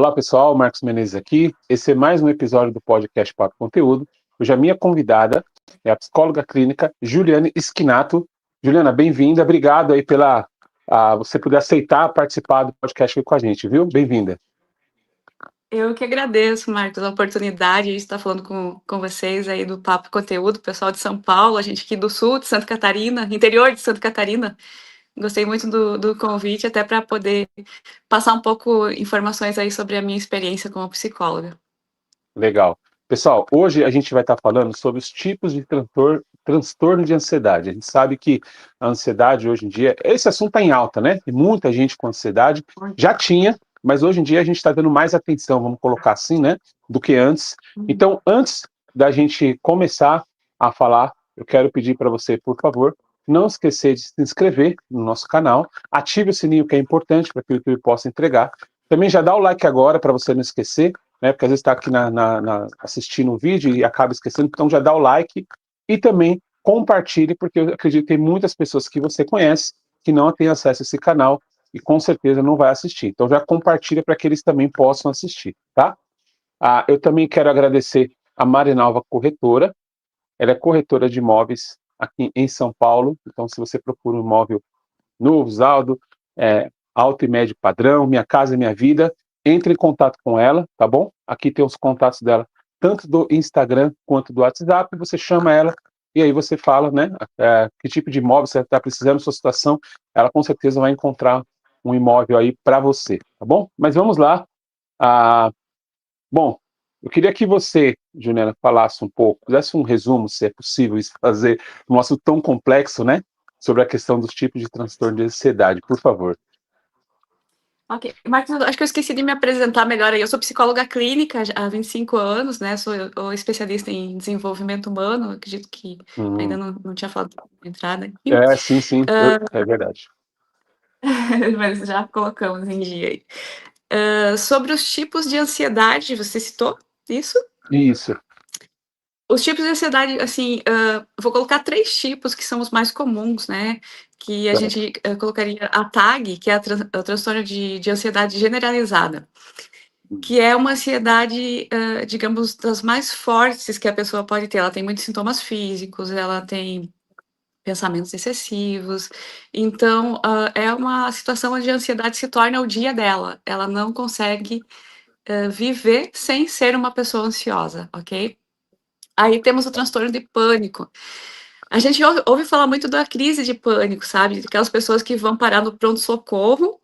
Olá pessoal, Marcos Menezes aqui. Esse é mais um episódio do podcast Papo Conteúdo. Hoje a minha convidada é a psicóloga clínica Juliane Schinato. Juliana, bem-vinda. Obrigado aí pela você poder aceitar participar do podcast aqui com a gente, viu? Bem-vinda. Eu que agradeço, Marcos, a oportunidade de estar falando com vocês aí do Papo Conteúdo, pessoal de São Paulo, a gente aqui do sul de Santa Catarina, interior de Santa Catarina. Gostei muito do convite, até para poder passar um pouco informações aí sobre a minha experiência como psicóloga. Legal. Pessoal, hoje a gente vai estar falando sobre os tipos de transtorno de ansiedade. A gente sabe que a ansiedade hoje em dia, esse assunto está em alta, né? Tem muita gente com ansiedade, já tinha, mas hoje em dia a gente está dando mais atenção, vamos colocar assim, né? Do que antes. Então, antes da gente começar a falar, eu quero pedir para você, por favor, não esquecer de se inscrever no nosso canal, ative o sininho que é importante para que o YouTube possa entregar. Também já dá o like agora para você não esquecer, né? Porque às vezes está aqui assistindo o vídeo e acaba esquecendo, então já dá o like e também compartilhe, porque eu acredito que tem muitas pessoas que você conhece que não têm acesso a esse canal e com certeza não vai assistir. Então já compartilha para que eles também possam assistir, tá? Eu também quero agradecer a Marinalva Corretora. Ela é corretora de imóveis aqui em São Paulo. Então, se você procura um imóvel novo, usado, alto e médio padrão, Minha Casa Minha Vida, entre em contato com ela, tá bom? Aqui tem os contatos dela, tanto do Instagram quanto do WhatsApp. Você chama ela e aí você fala, né? Que tipo de imóvel você está precisando, sua situação. Ela com certeza vai encontrar um imóvel aí para você, tá bom? Mas vamos lá. Bom, eu queria que você, Juliana, falasse um pouco, fizesse um resumo, se é possível isso fazer, um assunto tão complexo, né? Sobre a questão dos tipos de transtorno de ansiedade, por favor. Ok, Marcos, acho que eu esqueci de me apresentar melhor aí. Eu sou psicóloga clínica há 25 anos, né? Sou especialista em desenvolvimento humano, acredito que ainda não tinha falado da entrada aqui. Sim, é verdade. Mas já colocamos em dia aí. Sobre os tipos de ansiedade, você citou isso? Isso. Os tipos de ansiedade, assim, vou colocar 3 tipos que são os mais comuns, né? Que a gente colocaria a TAG, que é o transtorno de ansiedade generalizada, que é uma ansiedade, digamos, das mais fortes que a pessoa pode ter. Ela tem muitos sintomas físicos, ela tem pensamentos excessivos. Então, é uma situação onde a ansiedade se torna o dia dela. Ela não consegue viver sem ser uma pessoa ansiosa, ok? Aí temos o transtorno de pânico. A gente ouve falar muito da crise de pânico, sabe? Aquelas pessoas que vão parar no pronto-socorro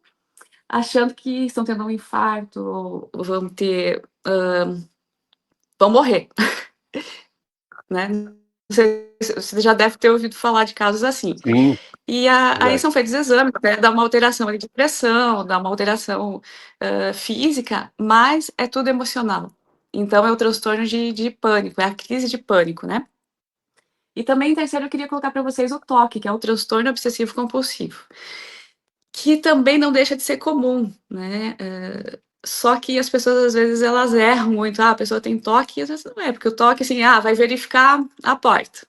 achando que estão tendo um infarto ou vão ter... vão morrer, né? Você já deve ter ouvido falar de casos assim. Sim. E aí são feitos exames, né? Dá uma alteração de pressão, dá uma alteração física, mas é tudo emocional. Então é o transtorno de pânico, é a crise de pânico, né? E também, em terceiro, eu queria colocar para vocês o TOC, que é o transtorno obsessivo compulsivo, que também não deixa de ser comum, né? Só que as pessoas, às vezes, elas erram muito. A pessoa tem TOC, e às vezes não é, porque o TOC, assim, vai verificar a porta.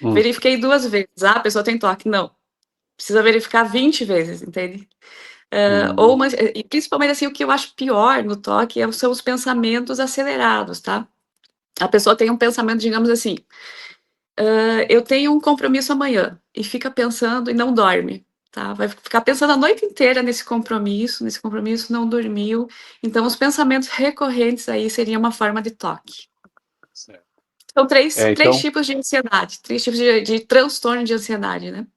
Verifiquei 2 vezes. A pessoa tem TOC. Não. Precisa verificar 20 vezes, entende? E principalmente, assim, o que eu acho pior no TOC são os pensamentos acelerados, tá? A pessoa tem um pensamento, digamos assim, eu tenho um compromisso amanhã, e fica pensando e não dorme, tá? Vai ficar pensando a noite inteira nesse compromisso não dormiu. Então, os pensamentos recorrentes aí seria uma forma de TOC. Certo. São três tipos de ansiedade, 3 tipos de transtorno de ansiedade, né?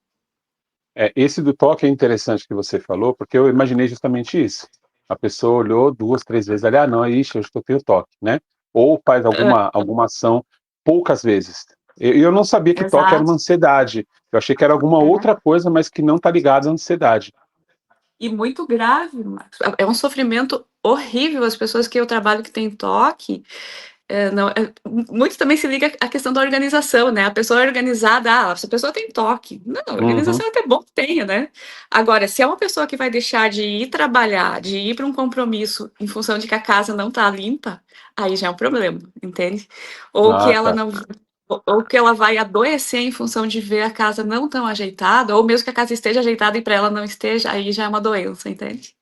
Esse do toque é interessante que você falou, porque eu imaginei justamente isso. A pessoa olhou 2, 3 vezes ali, não, ixi, hoje que eu tenho toque, né? Ou faz alguma ação poucas vezes. Eu não sabia que toque era uma ansiedade. Eu achei que era alguma outra coisa, mas que não está ligada à ansiedade. E muito grave, Marcos. É um sofrimento horrível. As pessoas que eu trabalho que têm toque, muito também se liga à questão da organização, né? A pessoa é organizada, essa pessoa tem toque. Não, a organização é até bom que tenha, né? Agora, se é uma pessoa que vai deixar de ir trabalhar, de ir para um compromisso em função de que a casa não está limpa, aí já é um problema, entende? Ou que ela não... Ou que ela vai adoecer em função de ver a casa não tão ajeitada, ou mesmo que a casa esteja ajeitada e para ela não esteja, aí já é uma doença, entende?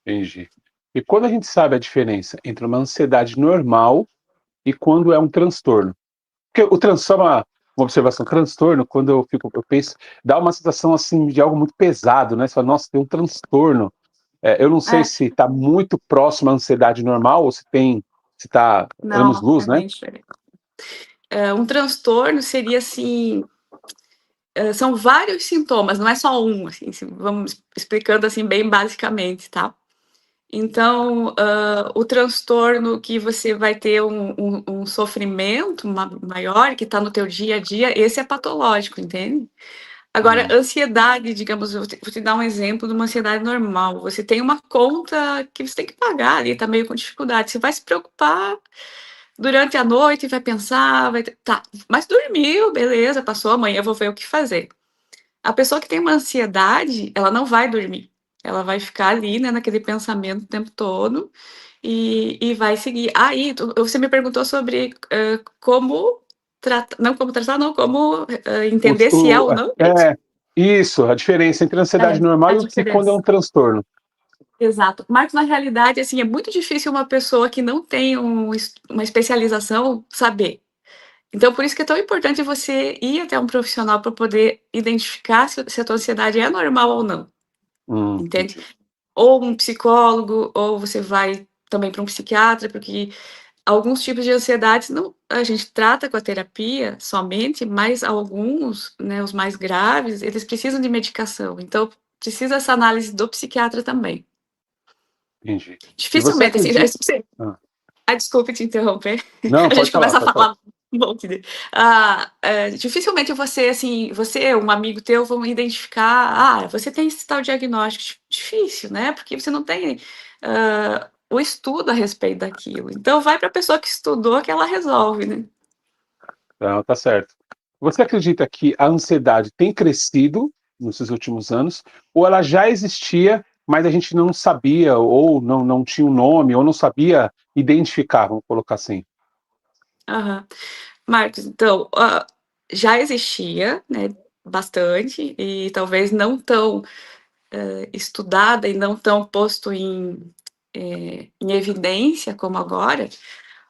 Entendi. E quando a gente sabe a diferença entre uma ansiedade normal e quando é um transtorno? Porque o transtorno, uma observação, transtorno, quando eu penso, dá uma sensação assim de algo muito pesado, né? Você fala, nossa, tem um transtorno. Eu não sei É, se está muito próximo à ansiedade normal ou se está não, anos-luz, é né? bem diferente. Um transtorno seria assim, são vários sintomas, não é só um, assim, vamos explicando assim bem basicamente, tá? Então, o transtorno que você vai ter um sofrimento maior, que está no teu dia a dia, esse é patológico, entende? Agora, Hum, ansiedade, digamos, vou te dar um exemplo de uma ansiedade normal. Você tem uma conta que você tem que pagar ali, tá meio com dificuldade. Você vai se preocupar durante a noite, vai pensar, tá, mas dormiu, beleza, passou, amanhã eu vou ver o que fazer. A pessoa que tem uma ansiedade, ela não vai dormir. Ela vai ficar ali, né, naquele pensamento o tempo todo e vai seguir. Aí, você me perguntou sobre como tratar, não como tratar, não, como entender se é ou não, é isso? isso, a diferença entre a ansiedade É, normal a e quando é diferença. um transtorno. Exato. Mas, na realidade, assim, é muito difícil uma pessoa que não tem uma especialização saber. Então, por isso que é tão importante você ir até um profissional para poder identificar se a tua ansiedade é normal ou não, entende? Entendi. Ou um psicólogo, ou você vai também para um psiquiatra, porque alguns tipos de ansiedade não, a gente trata com a terapia somente, mas alguns, né, os mais graves, eles precisam de medicação. Então, precisa essa análise do psiquiatra também. Entendi. E você Dificilmente, assim, acredita. Ah, desculpe te interromper. não, A pode gente falar, começa a pode falar. falar um monte de. Dificilmente você, assim, você, um amigo teu, vão identificar. Ah, você tem esse tal diagnóstico. Difícil, né? Porque você não tem o estudo a respeito daquilo. Então, vai para a pessoa que estudou que ela resolve, né? Não, tá certo. Você acredita que a ansiedade tem crescido nesses últimos anos, ou ela já existia, mas a gente não sabia, ou não tinha um nome, ou não sabia identificar, vamos colocar assim? Aham. Marcos, então, já existia, né? Bastante, e talvez não tão estudada e não tão posto em evidência como agora,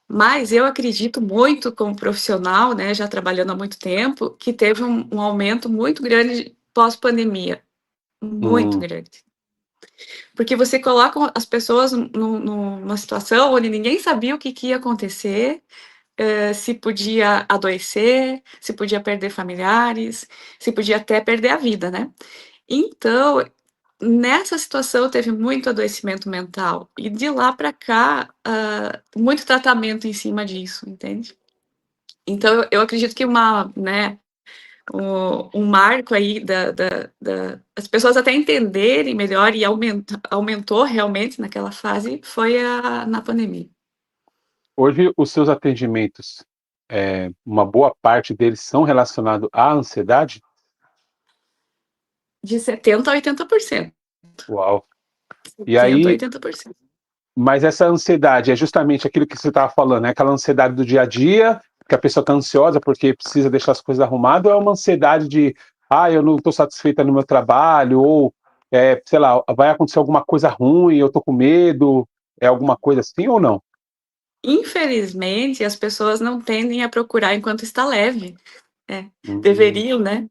mas eu acredito muito como profissional, né, já trabalhando há muito tempo, que teve um aumento muito grande pós-pandemia, muito Hum, grande. Porque você coloca as pessoas numa situação onde ninguém sabia o que, que ia acontecer, se podia adoecer, se podia perder familiares, se podia até perder a vida, né? Então, nessa situação teve muito adoecimento mental e de lá para cá, muito tratamento em cima disso, entende? Então eu acredito que né, um marco aí as pessoas até entenderem melhor e aumentou realmente naquela fase foi na pandemia. hoje os seus atendimentos, uma boa parte deles são relacionados à ansiedade? De 70% a 80%. Uau! E 70% a aí, 80%. mas essa ansiedade é justamente aquilo que você estava falando, é aquela ansiedade do dia a dia, que a pessoa está ansiosa porque precisa deixar as coisas arrumadas, ou é uma ansiedade de, eu não estou satisfeita no meu trabalho, ou, sei lá, vai acontecer alguma coisa ruim, eu estou com medo, é alguma coisa assim ou não? Infelizmente, as pessoas não tendem a procurar enquanto está leve. É, Hum, deveriam, né?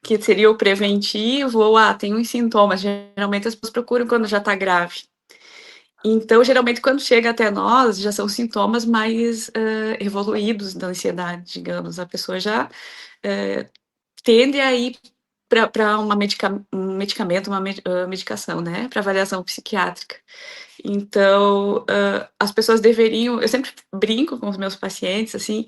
Que seria o preventivo, ou tem uns sintomas. Geralmente as pessoas procuram quando já está grave. Então, geralmente, quando chega até nós, já são sintomas mais evoluídos da ansiedade, digamos. A pessoa já tende a ir para um medicamento, uma medicação, né? Para avaliação psiquiátrica. Então, as pessoas deveriam. Eu sempre brinco com os meus pacientes, assim,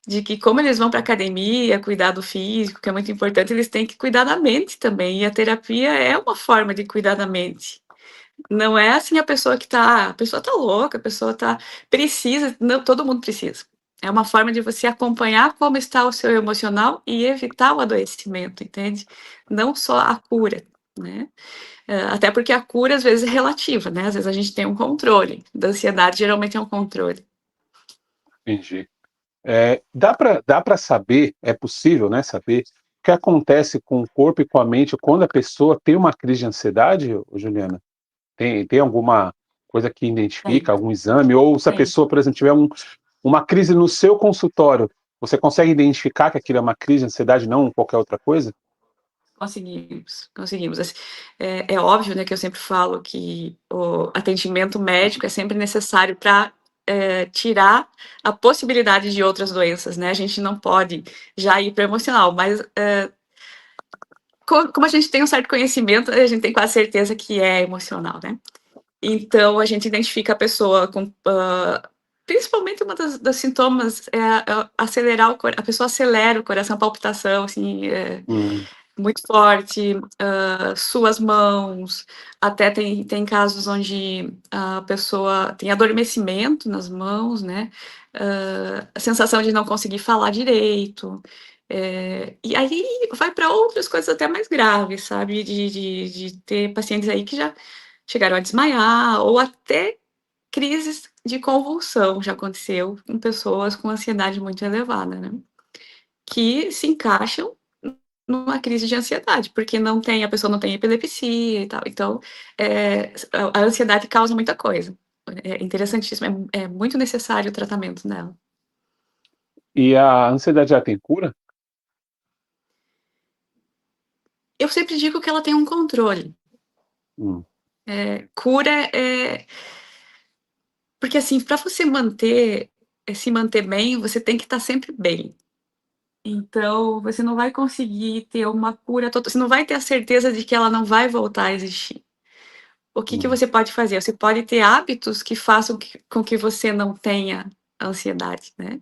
de que, como eles vão para academia, cuidar do físico, que é muito importante, eles têm que cuidar da mente também. E a terapia é uma forma de cuidar da mente. Não é assim a pessoa tá louca, a pessoa precisa, não, todo mundo precisa. É uma forma de você acompanhar como está o seu emocional e evitar o adoecimento, entende? Não só a cura, né? Até porque a cura às vezes é relativa, né? Às vezes a gente tem um controle. Da ansiedade geralmente é um controle. entendi. Dá para saber, é possível, né, saber o que acontece com o corpo e com a mente quando a pessoa tem uma crise de ansiedade, Juliana? Tem alguma coisa que Tem, identifica, algum exame, ou se a tem. pessoa, por exemplo, tiver uma crise no seu consultório, você consegue identificar que aquilo é uma crise de ansiedade, não qualquer outra coisa? Conseguimos. Assim, é óbvio, né, que eu sempre falo que o atendimento médico é sempre necessário para tirar a possibilidade de outras doenças, né? A gente não pode já ir para emocional, mas como a gente tem um certo conhecimento, a gente tem quase certeza que é emocional, né? Então a gente identifica a pessoa com principalmente uma das sintomas é acelerar a pessoa acelera o coração, palpitação, assim, muito forte, suas mãos, até tem casos onde a pessoa tem adormecimento nas mãos, né? A sensação de não conseguir falar direito. E aí vai para outras coisas até mais graves, sabe? De ter pacientes aí que já chegaram a desmaiar, ou até crises de convulsão já aconteceu com pessoas com ansiedade muito elevada, né? Que se encaixam numa crise de ansiedade, porque a pessoa não tem epilepsia e tal. Então, a ansiedade causa muita coisa. É interessantíssimo, é muito necessário o tratamento dela. E a ansiedade já tem cura? Eu sempre digo que ela tem um controle. Hum, Cura é. Porque, assim, para você se manter bem, você tem que estar sempre bem. Então, você não vai conseguir ter uma cura total, você não vai ter a certeza de que ela não vai voltar a existir. O que que hum, você pode fazer? Você pode ter hábitos que façam com que você não tenha ansiedade, né?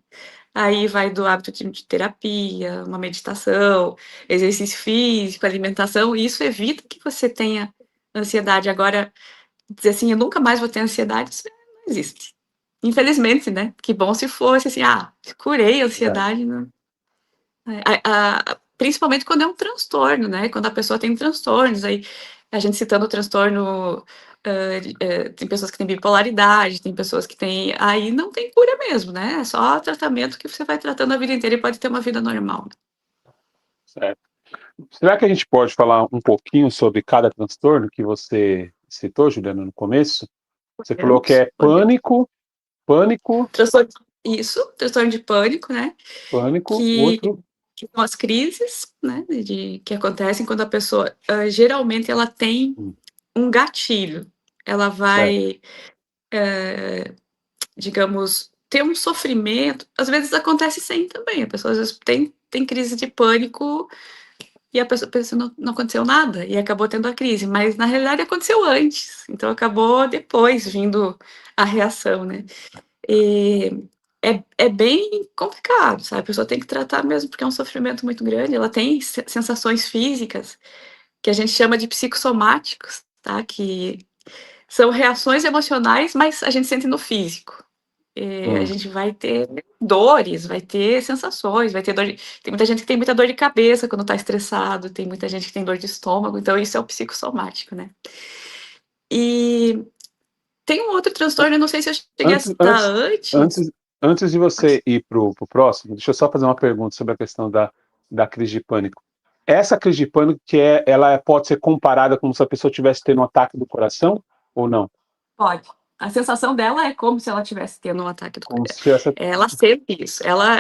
Aí vai do hábito de terapia, uma meditação, exercício físico, alimentação, e isso evita que você tenha ansiedade. Agora, dizer assim, eu nunca mais vou ter ansiedade, isso não existe. Infelizmente, né? Que bom se fosse assim, curei a verdade. ansiedade, né? Principalmente quando é um transtorno, né? Quando a pessoa tem transtornos, aí a gente citando o transtorno, tem pessoas que têm bipolaridade, tem pessoas que têm. Aí não tem cura mesmo, né? É só tratamento que você vai tratando a vida inteira e pode ter uma vida normal. Certo. Será que a gente pode falar um pouquinho sobre cada transtorno que você citou, Juliana, no começo? Você falou que é Podemos. pânico, Transtorno, isso, transtorno de pânico, né? pânico, Que, outro. que são as crises, né? Que acontecem quando a pessoa, geralmente, ela tem Hum, um gatilho. Ela certo. vai digamos, ter um sofrimento, às vezes acontece sem também, a pessoa às vezes tem crise de pânico e a pessoa pensa não aconteceu nada e acabou tendo a crise, mas na realidade aconteceu antes, então acabou depois vindo a reação, né? E é bem complicado, sabe? A pessoa tem que tratar mesmo porque é um sofrimento muito grande, ela tem sensações físicas que a gente chama de psicossomáticos, tá? Que são reações emocionais, mas a gente sente no físico. A Hum, gente vai ter dores, vai ter sensações, vai ter dor tem muita gente que tem muita dor de cabeça quando está estressado, tem muita gente que tem dor de estômago, então isso é o psicossomático, né. E tem um outro transtorno, eu não sei se eu cheguei a antes, citar antes, antes. antes, antes de você ir para o próximo, deixa eu só fazer uma pergunta sobre a questão da crise de pânico. Essa crise de pânico ela pode ser comparada como se a pessoa tivesse tendo um ataque do coração ou não? Pode. A sensação dela é como se ela estivesse tendo um ataque do Como coração. se tivesse. Ela sente isso. Ela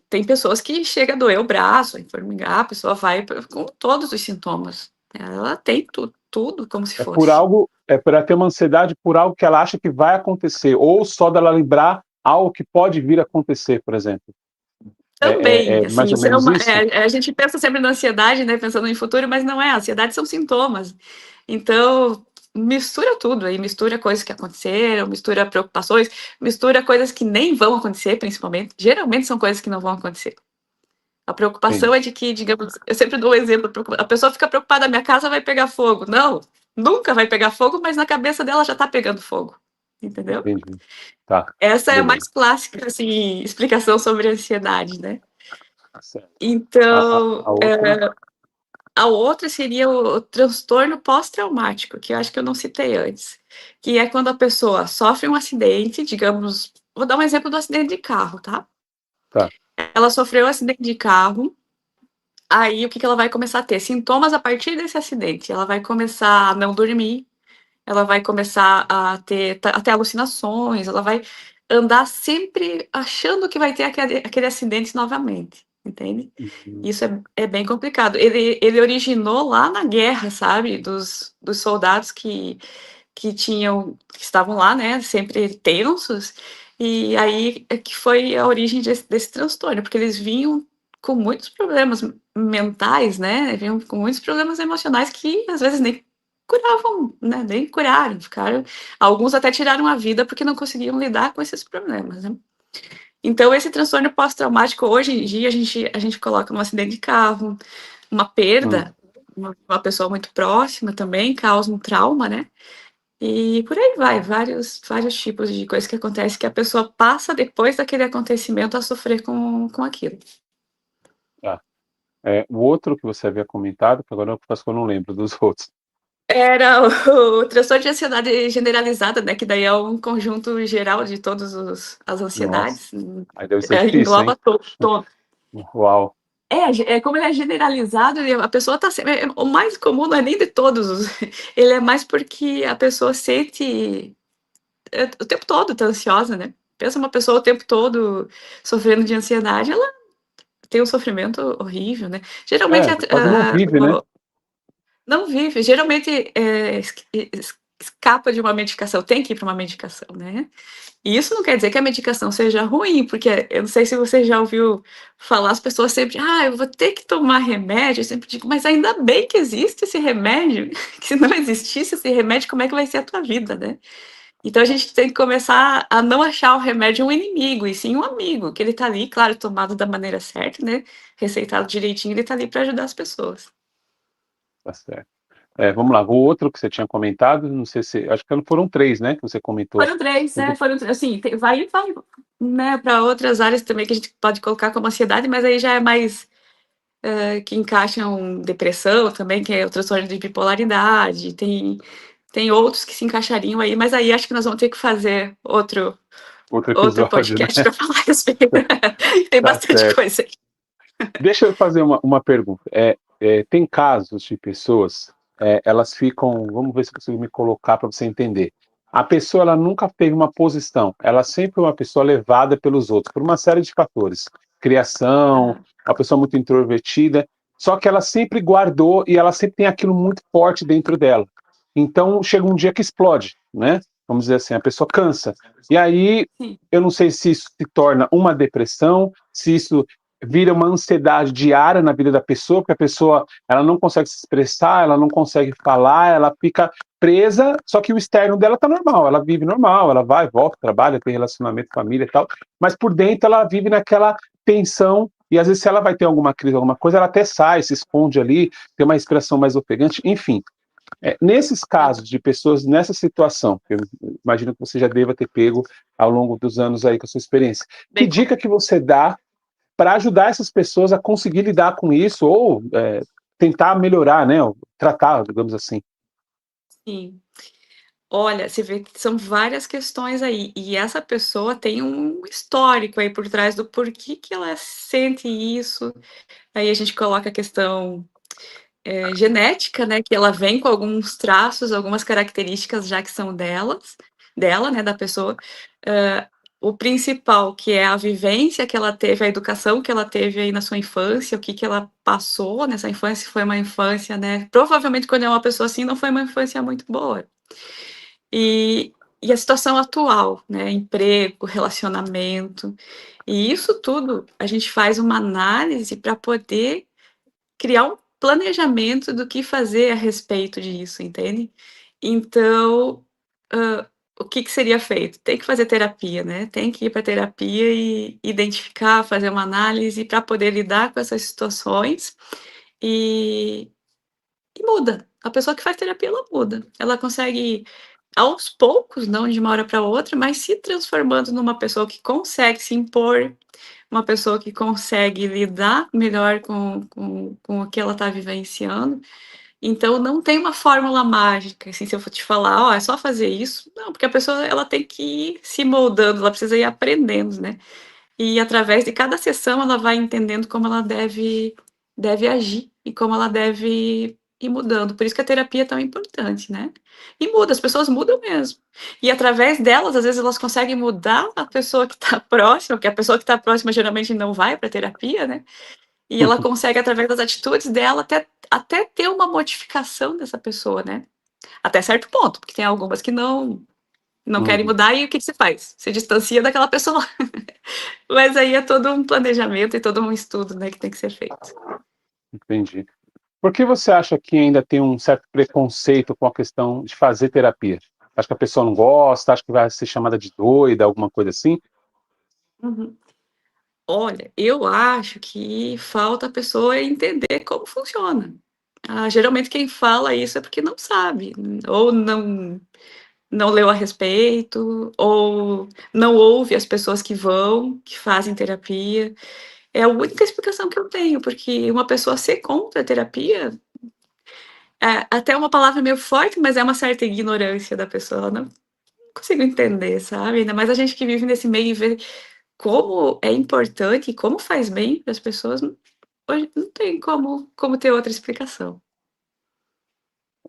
tem pessoas que chega a doer o braço, a formigar, a pessoa vai com todos os sintomas. Ela tem tudo como se É por fosse. algo, é para ter uma ansiedade por algo que ela acha que vai acontecer, ou só dela lembrar algo que pode vir a acontecer, por exemplo. Também, É mais assim, ou isso menos isso? a gente pensa sempre na ansiedade, né, pensando em futuro, mas não é, a ansiedade são sintomas. Então, mistura tudo aí, mistura coisas que aconteceram, mistura preocupações, mistura coisas que nem vão acontecer, principalmente. Geralmente são coisas que não vão acontecer. A preocupação Entendi, é de que, digamos, eu sempre dou o exemplo, a pessoa fica preocupada, minha casa vai pegar fogo. Não, nunca vai pegar fogo, mas na cabeça dela já tá pegando fogo. Entendeu? entendi. Tá, Essa é a beleza. mais clássica, assim, explicação sobre a ansiedade, né? Certo. Então, A outra, a outra seria o transtorno pós-traumático, que eu acho que eu não citei antes, que é quando a pessoa sofre um acidente, digamos, vou dar um exemplo do acidente de carro, tá? tá. Ela sofreu um acidente de carro, aí o que ela vai começar a ter? Sintomas a partir desse acidente. Ela vai começar a não dormir, ela vai começar a ter alucinações, ela vai andar sempre achando que vai ter aquele acidente novamente, entende? Uhum. Isso é bem complicado. Ele originou lá na guerra, sabe? Dos soldados que estavam lá, né? Sempre tensos. E aí é que foi a origem desse transtorno, porque eles vinham com muitos problemas mentais, né? Vinham com muitos problemas emocionais que às vezes nem curavam, né? Nem curaram, ficaram. Alguns até tiraram a vida porque não conseguiam lidar com esses problemas, né? Então, esse transtorno pós-traumático, hoje em dia, a gente coloca um acidente de carro, uma Hum. perda, uma pessoa muito próxima também causa um trauma, né? E por aí vai, vários tipos de coisas que acontecem que a pessoa passa depois daquele acontecimento a sofrer com aquilo. Tá. O outro que você havia comentado, que agora eu confesso que eu não lembro dos outros. Era o transtorno de ansiedade generalizada, né? Que daí é um conjunto geral de todas as Nossa, ansiedades, aí deve ser difícil, hein? engloba todo. Uau. Como ele é generalizado, a pessoa tá sempre. O mais comum não é nem de todos os. Ele é mais porque a pessoa sente o tempo todo tá ansiosa, né? Pensa uma pessoa o tempo todo sofrendo de ansiedade, ela tem um sofrimento horrível, né? Geralmente Quase não vive, né? não vive, geralmente escapa de uma medicação, tem que ir para uma medicação, né? E isso não quer dizer que a medicação seja ruim, porque eu não sei se você já ouviu falar, as pessoas sempre, eu vou ter que tomar remédio. Eu sempre digo, mas ainda bem que existe esse remédio, que se não existisse esse remédio, como é que vai ser a tua vida, né? Então a gente tem que começar a não achar o remédio um inimigo, e sim um amigo, que ele tá ali, claro, tomado da maneira certa, né? Receitado direitinho, ele tá ali para ajudar as pessoas. Tá certo. Vamos lá, o outro que você tinha comentado, não sei se, acho que foram três, né, que você comentou. Foram três, né? Foram, assim, vai, né, para outras áreas também que a gente pode colocar como ansiedade, mas aí já é mais que encaixam depressão também, que é o transtorno de bipolaridade, tem outros que se encaixariam aí, mas aí acho que nós vamos ter que fazer Outro outro episódio, né? podcast para falar a respeito. Tem Tá bastante certo. coisa aí. Deixa eu fazer uma pergunta. Tem casos de pessoas, elas ficam, vamos ver se eu consigo me colocar para você entender. A pessoa ela nunca teve uma posição, ela sempre é uma pessoa levada pelos outros, por uma série de fatores. Criação, Ah, uma pessoa muito introvertida, só que ela sempre guardou e ela sempre tem aquilo muito forte dentro dela. Então chega um dia que explode, né? Vamos dizer assim, a pessoa cansa. E aí, sim. eu não sei se isso se torna uma depressão, se isso vira uma ansiedade diária na vida da pessoa, porque a pessoa ela não consegue se expressar, ela não consegue falar, ela fica presa, só que o externo dela tá normal, ela vive normal, ela vai, volta, trabalha, tem relacionamento, família e tal, mas por dentro ela vive naquela tensão, e às vezes se ela vai ter alguma crise, alguma coisa, ela até sai, se esconde ali, tem uma respiração mais ofegante, enfim. Nesses casos de pessoas nessa situação, que eu imagino que você já deva ter pego ao longo dos anos aí com a sua experiência, que Bem, dica que você dá para ajudar essas pessoas a conseguir lidar com isso ou tentar melhorar, né, ou tratar, digamos assim. sim. Olha, você vê que são várias questões aí, e essa pessoa tem um histórico aí por trás do porquê que ela sente isso. Aí a gente coloca a questão genética, né, que ela vem com alguns traços, algumas características já que são dela, né, da pessoa. Hã, o principal, que é a vivência que ela teve, a educação que ela teve aí na sua infância, o que que ela passou nessa infância, se foi uma infância, né, provavelmente quando é uma pessoa assim, não foi uma infância muito boa. E e a situação atual, né, emprego, relacionamento, e isso tudo a gente faz uma análise para poder criar um planejamento do que fazer a respeito disso, entende? Então, o que que seria feito? Tem que fazer terapia, né, tem que ir para terapia e identificar, fazer uma análise para poder lidar com essas situações, e muda. A pessoa que faz terapia, ela muda. Ela consegue, aos poucos, não de uma hora para outra, mas se transformando numa pessoa que consegue se impor, uma pessoa que consegue lidar melhor com o que ela está vivenciando. Então não tem uma fórmula mágica, assim, se eu for te falar: "Ó, é só fazer isso", não, porque a pessoa ela tem que ir se moldando, ela precisa ir aprendendo, né. E através de cada sessão ela vai entendendo como ela deve agir e como ela deve e mudando. Por isso que a terapia é tão importante, né? E muda, as pessoas mudam mesmo. E através delas, às vezes, elas conseguem mudar a pessoa que está próxima, porque a pessoa que está próxima geralmente não vai para terapia, né? E ela consegue, através das atitudes dela, até ter uma modificação dessa pessoa, né? Até certo ponto, porque tem algumas que não querem Uhum, mudar, e o que, que se faz? Se distancia daquela pessoa. Mas aí é todo um planejamento e todo um estudo, né, que tem que ser feito. entendi. Por que você acha que ainda tem um certo preconceito com a questão de fazer terapia? Acha que a pessoa não gosta, acha que vai ser chamada de doida, alguma coisa assim? Uhum. Olha, eu acho que falta a pessoa entender como funciona. Geralmente quem fala isso é porque não sabe, ou não leu a respeito, ou não ouve as pessoas que vão, que fazem terapia. É a única explicação que eu tenho, porque uma pessoa ser contra a terapia é até uma palavra meio forte, mas é uma certa ignorância da pessoa. Ela não consigo entender, sabe? Ainda mais a gente que vive nesse meio e vê como é importante e como faz bem para as pessoas, hoje não tem como ter outra explicação.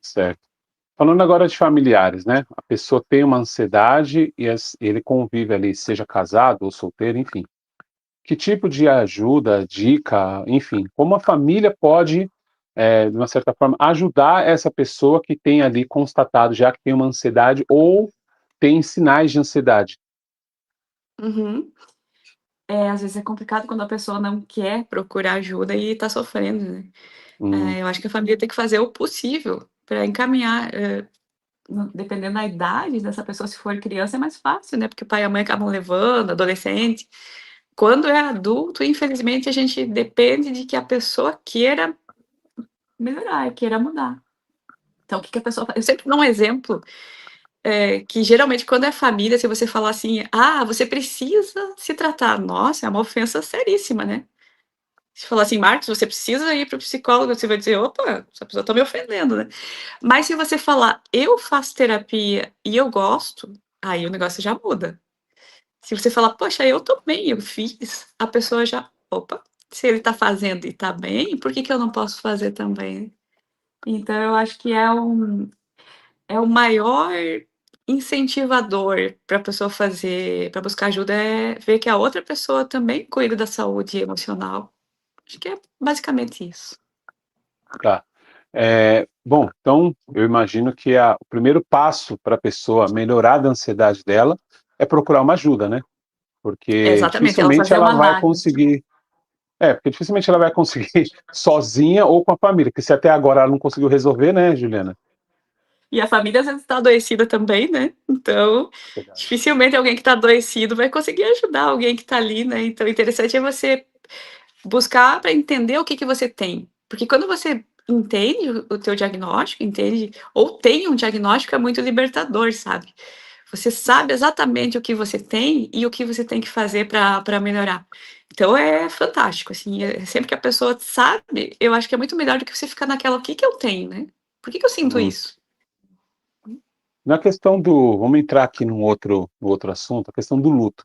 Certo. Falando agora de familiares, né? A pessoa tem uma ansiedade e ele convive ali, seja casado ou solteiro, enfim. Que tipo de ajuda, dica, enfim, como a família pode, de uma certa forma, ajudar essa pessoa que tem ali constatado já que tem uma ansiedade ou tem sinais de ansiedade? Uhum. Às vezes é complicado quando a pessoa não quer procurar ajuda e está sofrendo, né. Hum, Eu acho que a família tem que fazer o possível para encaminhar, dependendo da idade dessa pessoa, se for criança é mais fácil, né, porque o pai e a mãe acabam levando, adolescente. Quando é adulto, infelizmente, a gente depende de que a pessoa queira melhorar, queira mudar. Então o que que a pessoa faz? Eu sempre dou um exemplo, que geralmente quando é família, se você falar assim: "Ah, você precisa se tratar", nossa, é uma ofensa seríssima, né. Se falar assim: "Marcos, você precisa ir para o psicólogo", você vai dizer: "Opa, essa pessoa está me ofendendo, né". Mas se você falar: "Eu faço terapia e eu gosto", aí o negócio já muda. Se você falar: "Poxa, eu também, eu fiz", a pessoa já: "Opa, se ele está fazendo e está bem, por que que eu não posso fazer também?". Então eu acho que é o maior incentivador para a pessoa fazer para buscar ajuda, é ver que a outra pessoa também cuida da saúde emocional. Acho que é basicamente isso. tá. Bom, então eu imagino que o primeiro passo para a pessoa melhorar da ansiedade dela é procurar uma ajuda, né? Porque Exatamente, ela dificilmente fazer ela uma vai análise. conseguir. Porque dificilmente ela vai conseguir sozinha ou com a família, porque se até agora ela não conseguiu resolver, né, Juliana? E a família às vezes está adoecida também, né, então, Verdade. dificilmente alguém que está adoecido vai conseguir ajudar alguém que está ali, né, então o interessante é você buscar para entender o que que você tem, porque quando você entende o teu diagnóstico, entende ou tem um diagnóstico, é muito libertador, sabe. Você sabe exatamente o que você tem e o que você tem que fazer para melhorar. Então é fantástico, assim, sempre que a pessoa sabe, eu acho que é muito melhor do que você ficar naquela: "O que que eu tenho, né? Por que que eu sinto Hum. isso?". Na questão do vamos entrar aqui no outro assunto, a questão do luto.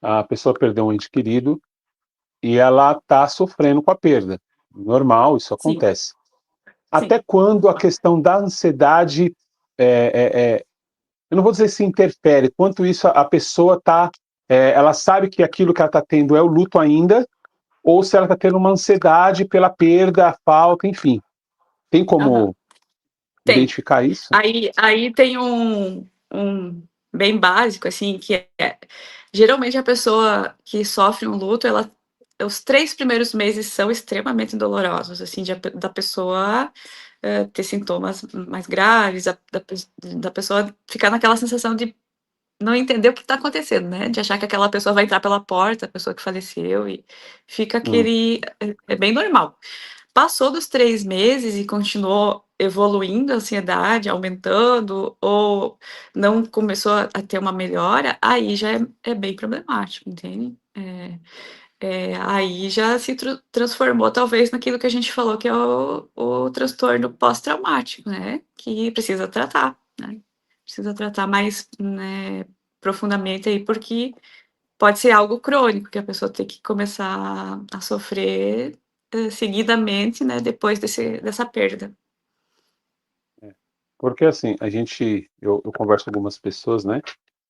A pessoa perdeu um ente querido e ela está sofrendo com a perda. Normal, isso Sim, acontece. sim. Até quando a questão da ansiedade, eu não vou dizer se interfere, quanto isso a pessoa ela sabe que aquilo que ela está tendo é o luto ainda, ou se ela está tendo uma ansiedade pela perda, a falta, enfim. Tem Aham. como Tem. identificar isso? Aí tem um bem básico, assim, que geralmente a pessoa que sofre um luto, ela os 3 primeiros meses são extremamente dolorosos, assim, da pessoa, ter sintomas mais graves, da pessoa ficar naquela sensação de não entender o que está acontecendo, né, de achar que aquela pessoa vai entrar pela porta, a pessoa que faleceu, e fica Hum, aquele é bem normal. Passou dos 3 meses e continuou evoluindo a ansiedade, aumentando, ou não começou a ter uma melhora, aí já é bem problemático, entende. Aí já se transformou talvez naquilo que a gente falou que é o transtorno pós-traumático, né, que precisa tratar, né. Precisa tratar mais, né, profundamente aí, porque pode ser algo crônico, que a pessoa tem que começar a sofrer, seguidamente, né, depois dessa perda. Porque assim, eu converso com algumas pessoas, né?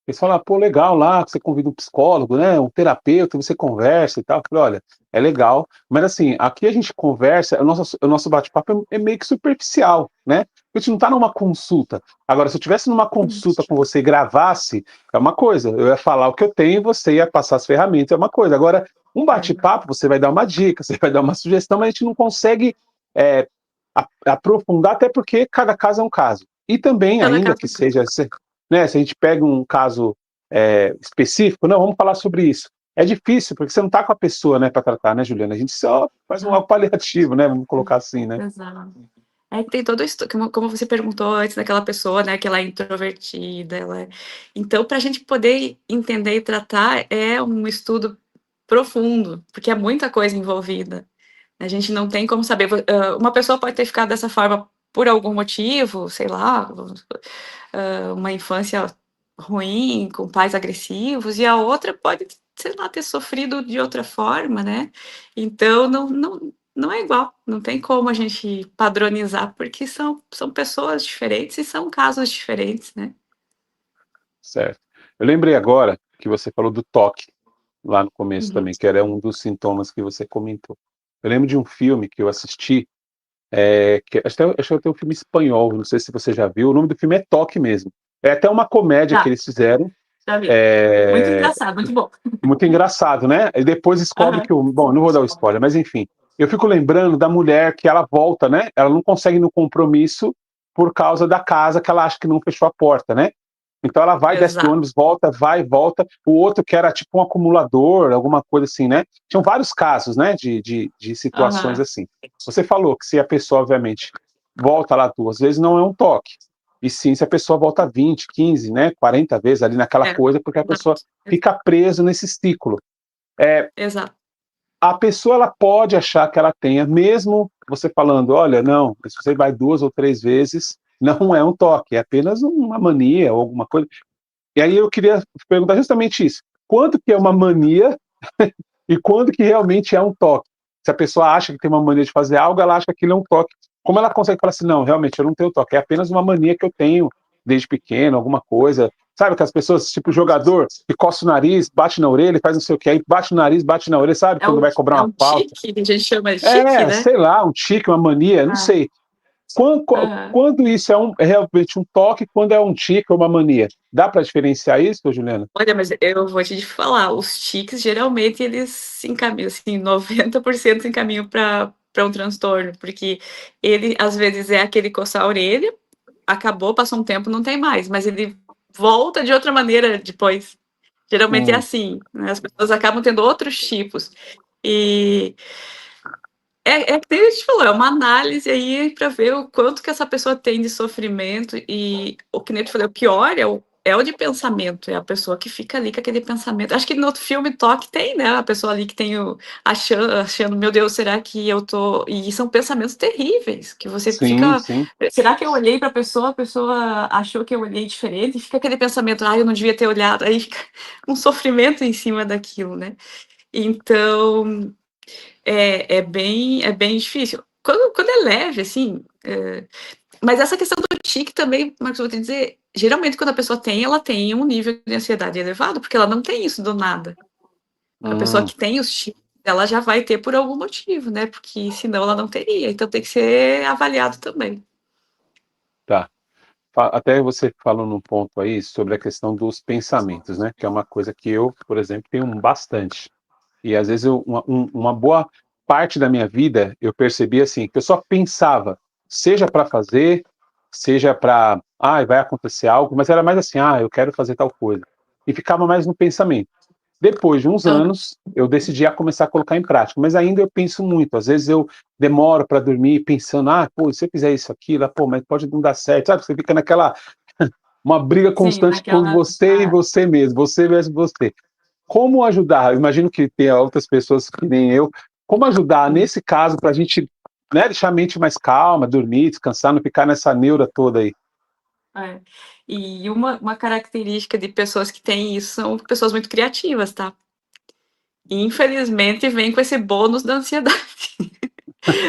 Eles falam: "Ah, pô, legal lá, que você convida um psicólogo, né, um terapeuta, você conversa e tal". Eu falei: "Olha, é legal, mas assim, aqui a gente conversa, o nosso bate-papo é meio que superficial, né, a gente não está numa consulta. Agora, se eu estivesse numa Sim. consulta com você e gravasse, é uma coisa, eu ia falar o que eu tenho e você ia passar as ferramentas, é uma coisa. Agora, um É. bate-papo, você vai dar uma dica, você vai dar uma sugestão, mas a gente não consegue, eh, aprofundar, até porque cada caso é um caso. E também, Cada ainda caso que seja, né, se a gente pega um caso específico, não, vamos falar sobre isso. É difícil, porque você não está com a pessoa, né, para tratar, né, Juliana? A gente só faz um ah, algo paliativo, né, vamos colocar assim, né? exato. É que tem todo isso, como você perguntou antes daquela pessoa, né, que ela é introvertida, então, para a gente poder entender e tratar, é um estudo profundo, porque é muita coisa envolvida. A gente não tem como saber. Uma pessoa pode ter ficado dessa forma por algum motivo, sei lá, uma infância ruim, com pais agressivos, e a outra pode, sei lá, ter sofrido de outra forma, né? Então, não é igual, não tem como a gente padronizar, porque são pessoas diferentes e são casos diferentes, né? Certo. Eu lembrei agora que você falou do toque, lá no começo Uhum. também, que era um dos sintomas que você comentou. Eu lembro de um filme que eu assisti, acho que até um filme espanhol, não sei se você já viu, o nome do filme é Toque mesmo. É até uma comédia que Já, eles fizeram, já vi. Muito é, engraçado, muito bom. muito engraçado, né? E depois descobre Aham. que o. Bom, não vou dar o spoiler, mas enfim. Eu fico lembrando da mulher que ela volta, né? Ela não consegue ir no compromisso por causa da casa que ela acha que não fechou a porta, né? Então ela vai, desce do Exato. ônibus, volta, vai e volta. O outro que era tipo um acumulador, alguma coisa assim, né? Tinham vários casos, né? De situações Aham. assim. Você falou que se a pessoa, obviamente, volta lá 2 vezes, não é um toque. E sim, se a pessoa volta 20, 15, né? 40 vezes ali naquela É, coisa, porque a pessoa exato. fica preso nesse ciclo. Exato. A pessoa ela pode achar que ela tenha, mesmo você falando, olha, não, se você vai 2 ou 3 vezes, não é um toque, é apenas uma mania ou alguma coisa. E aí eu queria perguntar justamente isso. Quando que é uma mania e quando que realmente é um toque? Se a pessoa acha que tem uma mania de fazer algo, ela acha que aquilo é um toque. Como ela consegue falar assim, não, realmente eu não tenho toque, é apenas uma mania que eu tenho desde pequeno, alguma coisa. Sabe que as pessoas, tipo jogador, que coça o nariz, bate na orelha, faz não sei o que, aí bate no nariz, bate na orelha, sabe? Quando vai cobrar É uma um falta. tique, que a gente chama de tique, né? Sei lá, um tique, uma mania, não Ah, sei. Quando, aham. quando isso é realmente um toque, quando é um tique ou uma mania? Dá para diferenciar isso, Juliana? Olha, mas eu vou te falar, os tiques geralmente eles se encaminham, assim, 90% se encaminham para um transtorno, porque ele às vezes é aquele coçar a orelha, acabou, passou um tempo, não tem mais, mas ele volta de outra maneira depois. Geralmente é Hum, assim, né? As pessoas acabam tendo outros tipos. E é que nem a gente falou, é uma análise aí para ver o quanto que essa pessoa tem de sofrimento e o que nem tu falou, o pior é o de pensamento, é a pessoa que fica ali com aquele pensamento. Acho que no outro filme Toque tem, né? A pessoa ali que tem achando, meu Deus, será que eu tô. E são pensamentos terríveis, que você sim, fica. sim. Será que eu olhei para a pessoa achou que eu olhei diferente, e fica aquele pensamento, eu não devia ter olhado, aí fica um sofrimento em cima daquilo, né? Então, é bem difícil. Quando é leve, assim. Mas essa questão do tique também, Marcos, eu vou te dizer, geralmente quando a pessoa tem, ela tem um nível de ansiedade elevado, porque ela não tem isso do nada. A pessoa Hum, que tem os tiques, ela já vai ter por algum motivo, né? Porque senão ela não teria. Então tem que ser avaliado também. tá. Até você falou num ponto aí sobre a questão dos pensamentos, né? Que é uma coisa que eu, por exemplo, tenho bastante. E às vezes uma boa parte da minha vida eu percebi assim, que eu só pensava, seja para fazer, seja para, vai acontecer algo, mas era mais assim, eu quero fazer tal coisa. E ficava mais no pensamento. Depois de uns Aham. anos, eu decidi a começar a colocar em prática, mas ainda eu penso muito. Às vezes eu demoro para dormir pensando, pô, se eu fizer isso, aquilo, pô, mas pode não dar certo, sabe? Você fica naquela uma briga Sim, constante com naquela. você e você mesmo, você versus você. Como ajudar? Eu imagino que tenha outras pessoas que nem eu. Como ajudar nesse caso para a gente, né, deixar a mente mais calma, dormir, descansar, não ficar nessa neura toda aí? É. E uma característica de pessoas que têm isso são pessoas muito criativas, tá? E, infelizmente, vem com esse bônus da ansiedade.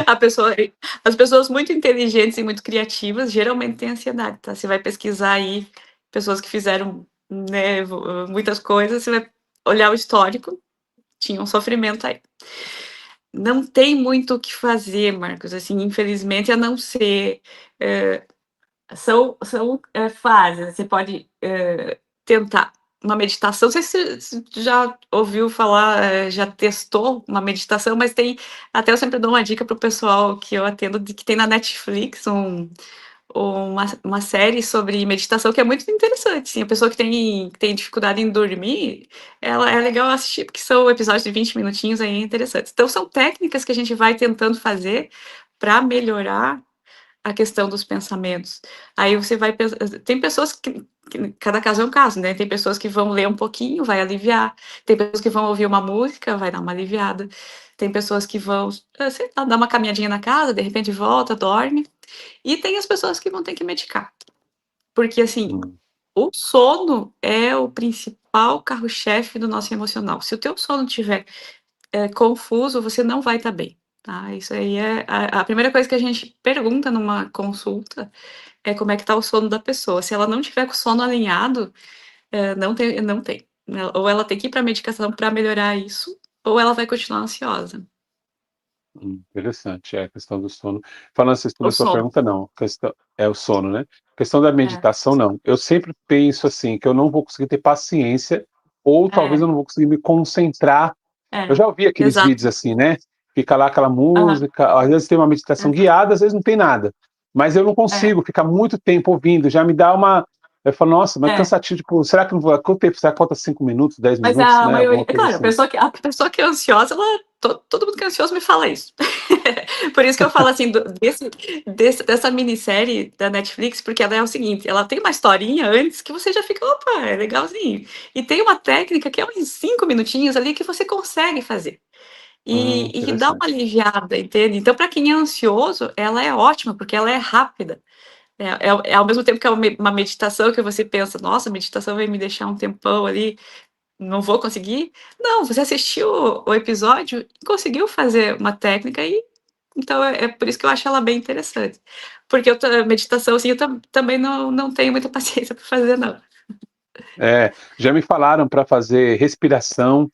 A pessoa, as pessoas muito inteligentes e muito criativas geralmente têm ansiedade, tá? Você vai pesquisar aí pessoas que fizeram, né, muitas coisas, você vai olhar o histórico, tinha um sofrimento aí. Não tem muito o que fazer, Marcos, assim, infelizmente, a não ser, eh, são fases, você pode, tentar uma meditação, não sei se você já ouviu falar, já testou uma meditação, mas tem até eu sempre dou uma dica para o pessoal que eu atendo de que tem na Netflix uma série sobre meditação que é muito interessante, sim, a pessoa que tem dificuldade em dormir, ela é legal assistir, porque são episódios de 20 minutinhos aí interessantes. Então são técnicas que a gente vai tentando fazer para melhorar a questão dos pensamentos. Aí você vai pensar, tem pessoas que cada caso é um caso, né, tem pessoas que vão ler um pouquinho, vai aliviar, tem pessoas que vão ouvir uma música, vai dar uma aliviada, tem pessoas que vão, sei lá, dar uma caminhadinha na casa, de repente volta, dorme, e tem as pessoas que vão ter que medicar. Porque, assim, Hum, o sono é o principal carro-chefe do nosso emocional. Se o teu sono estiver confuso, você não vai estar bem, tá? Isso aí é a primeira coisa que a gente pergunta numa consulta é como é que tá o sono da pessoa. Se ela não tiver com o sono alinhado, não tem. Né? Ou ela tem que ir para medicação para melhorar isso, ou ela vai continuar ansiosa. interessante, é a questão do sono. Falando, você O respondeu a sua sono. pergunta, não. Questão, é o sono, né? Questão da É, meditação, não. Eu sempre penso assim, que eu não vou conseguir ter paciência, ou talvez eu é, não vou conseguir me concentrar. Eu é. já ouvi aqueles vídeos Exato. assim, né? Fica lá aquela Aham, música, às vezes tem uma meditação é, guiada, às vezes não tem nada. Mas eu não é. consigo ficar muito tempo ouvindo, já me dá uma. Eu falo, nossa, mas É. cansativo, tipo, será que não vou. Quanto tempo? Será que falta 5 minutos, dez Mas minutos, a né? maioria Alguma é coisa claro, assim. a pessoa que é ansiosa, ela todo mundo que é ansioso me fala isso. Por isso que eu falo, assim, dessa minissérie da Netflix, porque ela é o seguinte, ela tem uma historinha antes que você já fica: "Opa, é legalzinho". E tem uma técnica que é uns 5 minutinhos ali que você consegue fazer. E que dá uma Interessante. aliviada, entende. Então para quem é ansioso, ela é ótima, porque ela é rápida. É ao mesmo tempo que é uma meditação que você pensa: "Nossa, a meditação vai me deixar um tempão ali, não vou conseguir". Não, você assistiu o episódio e conseguiu fazer uma técnica e então é por isso que eu acho ela bem interessante. Porque meditação, assim, eu também não tenho muita paciência para fazer não. É, já me falaram para fazer respiração,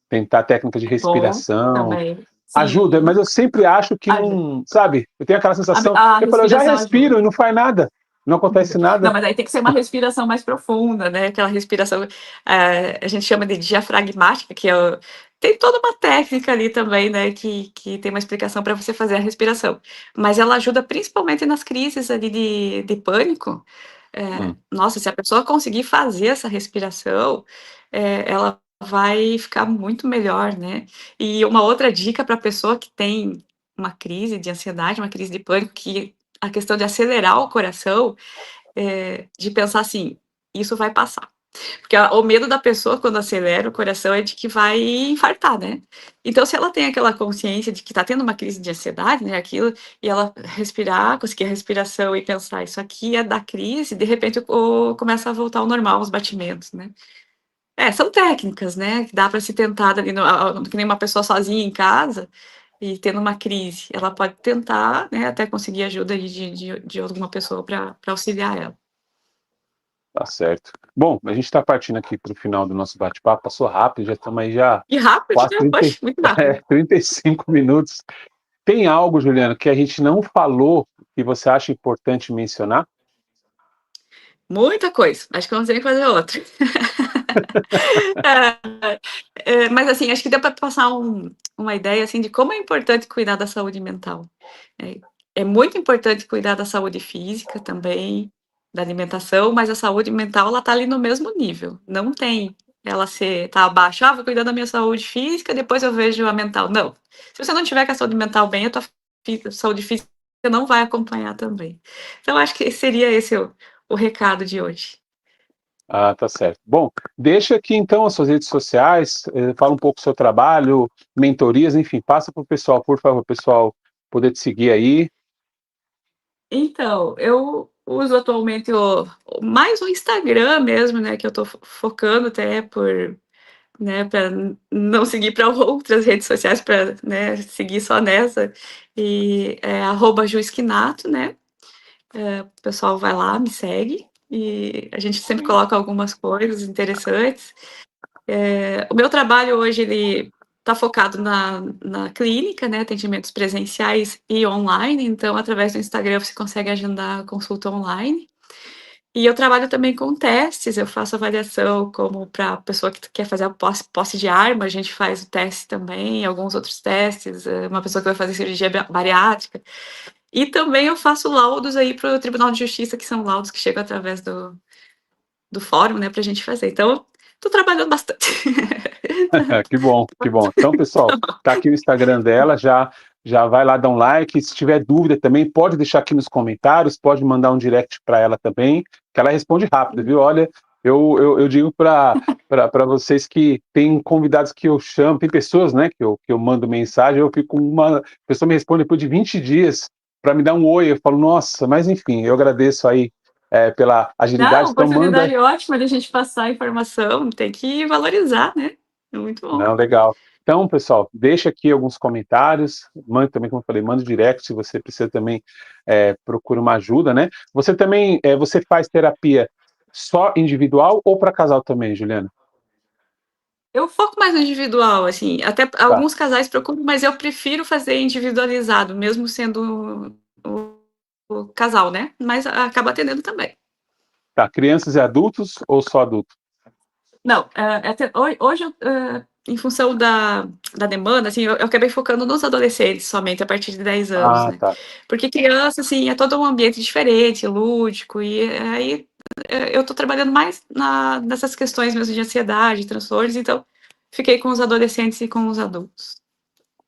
tentar técnica de É bom respiração. também. Ajuda, mas Sim, eu sempre acho que ajuda. não, sabe? Eu tenho aquela sensação, A eu falo, eu já respiração respiro ajuda. e não faz nada, não acontece Não, nada. mas aí tem que ser uma respiração mais profunda, né, aquela respiração, a gente chama de diafragmática, que é o tem toda uma técnica ali também, né, que tem uma explicação para você fazer a respiração. Mas ela ajuda principalmente nas crises ali de pânico, Hum, nossa, se a pessoa conseguir fazer essa respiração, ela vai ficar muito melhor, né. E uma outra dica pra pessoa que tem uma crise de ansiedade, uma crise de pânico, que a questão de acelerar o coração, de pensar assim: "Isso vai passar". Porque o medo da pessoa quando acelera o coração é de que vai infartar, né. Então se ela tem aquela consciência de que está tendo uma crise de ansiedade, né, aquilo, e ela respirar, conseguir a respiração e pensar: "Isso aqui é da crise", de repente começa a voltar ao normal os batimentos, né. São técnicas, né, que dá para se tentar ali que nem uma pessoa sozinha em casa e tendo uma crise, ela pode tentar, né, até conseguir ajuda de alguma pessoa para auxiliar ela. tá certo. Bom, a gente está partindo aqui para o final do nosso bate-papo, passou rápido, já estamos aí já E rápido, quase né, poxa, muito rápido. 35 minutos. Tem algo, Juliana, que a gente não falou que você acha importante mencionar? Muita coisa, acho que eu não sei nem fazer outra. Mas assim, acho que deu para passar uma ideia, assim, de como é importante cuidar da saúde mental. É é muito importante cuidar da saúde física também, da alimentação, mas a saúde mental ela tá ali no mesmo nível, não tem ela tá abaixo: "Ah, vou cuidar da minha saúde física, depois eu vejo a mental", não. Se você não tiver com a saúde mental bem, a tua saúde física não vai acompanhar também. Então acho que seria esse o recado de hoje. Ah, tá certo. Bom, deixa aqui então as suas redes sociais, fala um pouco do seu trabalho, mentorias, enfim, passa para o pessoal, por favor, pessoal poder te seguir aí. Então, eu uso atualmente mais o Instagram mesmo, né, que eu tô focando até por né, para não seguir para outras redes sociais, para, né, seguir só nessa. E é @juesquinato, né? O pessoal vai lá, me segue, e a gente sempre coloca algumas coisas interessantes. O meu trabalho hoje, ele está focado na clínica, né, atendimentos presenciais e online, então através do Instagram você consegue agendar consulta online. E eu trabalho também com testes, eu faço avaliação como para a pessoa que quer fazer a posse de arma, a gente faz o teste também, alguns outros testes, uma pessoa que vai fazer cirurgia bariátrica. E também eu faço laudos aí para o Tribunal de Justiça, que são laudos que chegam através do fórum, né, para a gente fazer. Então, estou trabalhando bastante. Que bom, que bom. Então, pessoal, tá aqui o Instagram dela, já vai lá dar um like. Se tiver dúvida também, pode deixar aqui nos comentários, pode mandar um direct para ela também, que ela responde rápido, viu? Olha, eu digo para vocês que tem convidados que eu chamo, tem pessoas, né, que eu mando mensagem, eu fico uma pessoa me responde depois de 20 dias para me dar um oi, eu falo, nossa, mas enfim, eu agradeço aí pela agilidade, Não, então manda. oportunidade ótima de a gente passar a informação, tem que valorizar, né? É muito bom. Não, legal. Então, pessoal, deixa aqui alguns comentários, manda também, como eu falei, manda direct, se você precisa também, procura uma ajuda, né? Você também, você faz terapia só individual ou para casal também, Juliana? Eu foco mais no individual, assim, até Tá, alguns casais procuram, mas eu prefiro fazer individualizado, mesmo sendo o casal, né? Mas acaba atendendo também. tá. Crianças e adultos ou só adulto? Não, hoje, em função da demanda, assim, eu acabei focando nos adolescentes somente a partir de 10 anos, Ah, né? tá. Porque criança, assim, é todo um ambiente diferente, lúdico, e aí eu tô trabalhando mais nessas questões mesmo de ansiedade, transtornos, então fiquei com os adolescentes e com os adultos.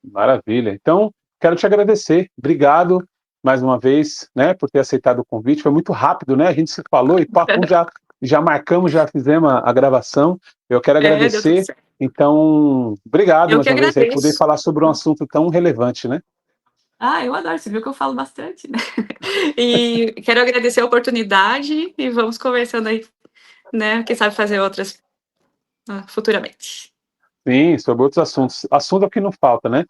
Maravilha. Então, quero te agradecer. Obrigado mais uma vez, né, por ter aceitado o convite. Foi muito rápido, né? A gente se falou e papo já marcamos, já fizemos a gravação. Eu quero Deu tudo agradecer. certo. Então, obrigado Eu mais que uma vez aí poder agradeço. falar sobre um assunto tão relevante, né? Eu adoro, você viu que eu falo bastante, né? E quero agradecer a oportunidade e vamos conversando aí, né? Quem sabe fazer outras futuramente. Sim, sobre outros assuntos. Assunto é o que não falta, né?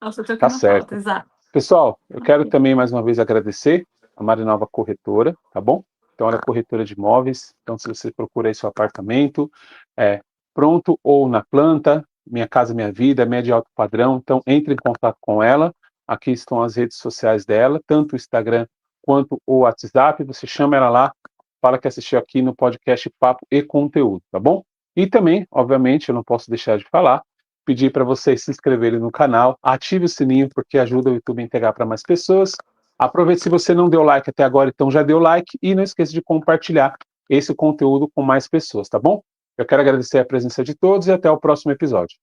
Nossa, o que Tá não falta, certo. exato. Pessoal, eu quero também mais uma vez agradecer a Marinova Corretora, tá bom? Então, ela é corretora de imóveis. Então, se você procura aí seu apartamento, pronto ou na planta, Minha Casa Minha Vida, média e alto padrão, então entre em contato com ela. Aqui estão as redes sociais dela, tanto o Instagram quanto o WhatsApp. Você chama ela lá, fala que assistiu aqui no podcast Papo e Conteúdo, tá bom? E também, obviamente, eu não posso deixar de falar, pedir para vocês se inscreverem no canal, ative o sininho, porque ajuda o YouTube a entregar para mais pessoas. Aproveite, se você não deu like até agora, então já deu like, e não esqueça de compartilhar esse conteúdo com mais pessoas, tá bom? Eu quero agradecer a presença de todos e até o próximo episódio.